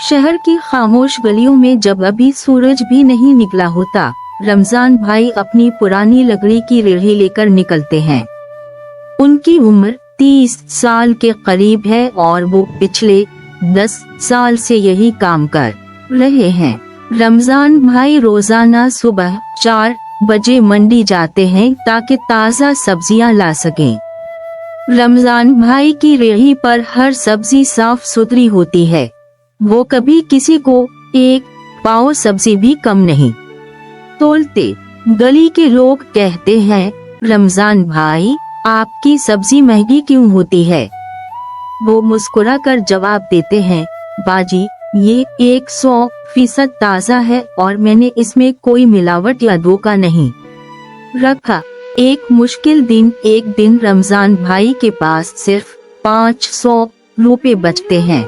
शहर की खामोश गलियों में जब अभी सूरज भी नहीं निकला होता, रमजान भाई अपनी पुरानी लकड़ी की रेहड़ी लेकर निकलते हैं। उनकी उम्र 30 साल के करीब है और वो पिछले 10 साल से यही काम कर रहे हैं। रमजान भाई रोजाना सुबह 4 बजे मंडी जाते हैं ताकि ताज़ा सब्जियां ला सकें। रमजान भाई की रेहड़ी पर हर सब्जी साफ सुथरी होती है। वो कभी किसी को एक पाव सब्जी भी कम नहीं तोलते। गली के लोग कहते हैं, रमजान भाई आपकी सब्जी महंगी क्यों होती है? वो मुस्कुरा कर जवाब देते हैं, बाजी ये 100% ताज़ा है और मैंने इसमें कोई मिलावट या धोखा नहीं रखा। एक मुश्किल दिन एक दिन रमजान भाई के पास सिर्फ 500 रुपए बचते हैं।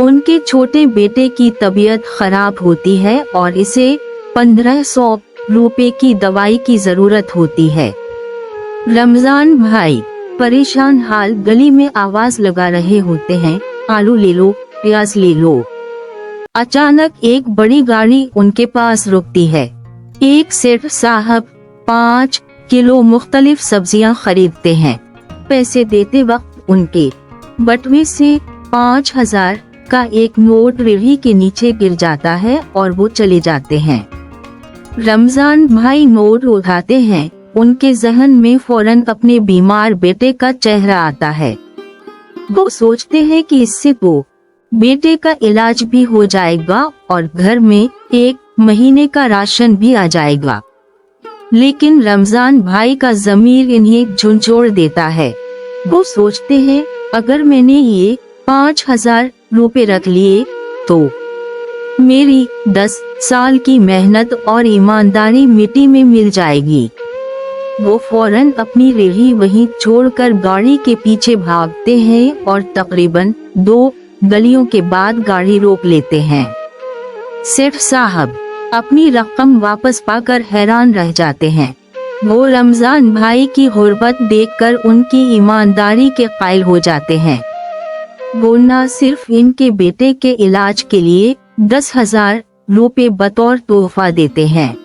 उनके छोटे बेटे की तबीयत खराब होती है और इसे 1500 रुपए की दवाई की जरूरत होती है। रमजान भाई परेशान हाल गली में आवाज लगा रहे होते हैं, आलू ले लो, प्याज ले लो। अचानक एक बड़ी गाड़ी उनके पास रुकती है। एक सेठ साहब 5 किलो मुख्तलिफ सब्जियां खरीदते हैं। पैसे देते वक्त उनके बटुए से 5000 का एक नोट रेहड़ी के नीचे गिर जाता है और वो चले जाते हैं। रमजान भाई नोट उठाते हैं। उनके जहन में फौरन अपने बीमार बेटे का चेहरा आता है। वो सोचते हैं कि इससे तो बेटे का इलाज भी हो जाएगा और घर में 1 महीने का राशन भी आ जाएगा। लेकिन रमजान भाई का ज़मीर इन्हें झंझोड़ देता है। वो सोचते हैं, अगर मैंने ये 5000 रुपए रख लिए तो मेरी 10 साल की मेहनत और ईमानदारी मिट्टी में मिल जाएगी। वो फौरन अपनी रेहड़ी वहीं छोड़कर गाड़ी के पीछे भागते हैं और तकरीबन 2 गलियों के बाद गाड़ी रोक लेते हैं। सेठ साहब अपनी रकम वापस पाकर हैरान रह जाते हैं। वो रमजान भाई की गुर्बत देखकर उनकी ईमानदारी के कायल हो जाते हैं। वो न सिर्फ इनके बेटे के इलाज के लिए 10,000 रुपए बतौर तोहफा देते हैं,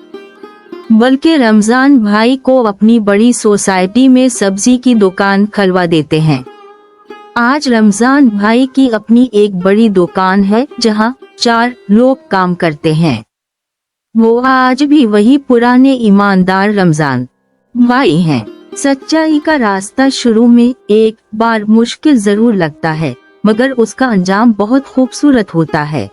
बल्कि रमजान भाई को अपनी बड़ी सोसाइटी में सब्जी की दुकान खुलवा देते हैं। आज रमजान भाई की अपनी एक बड़ी दुकान है जहां 4 लोग काम करते हैं। वो आज भी वही पुराने ईमानदार रमजान भाई हैं। सच्चाई का रास्ता शुरू में एक बार मुश्किल जरूर लगता है, मगर उसका अंजाम बहुत खूबसूरत होता है।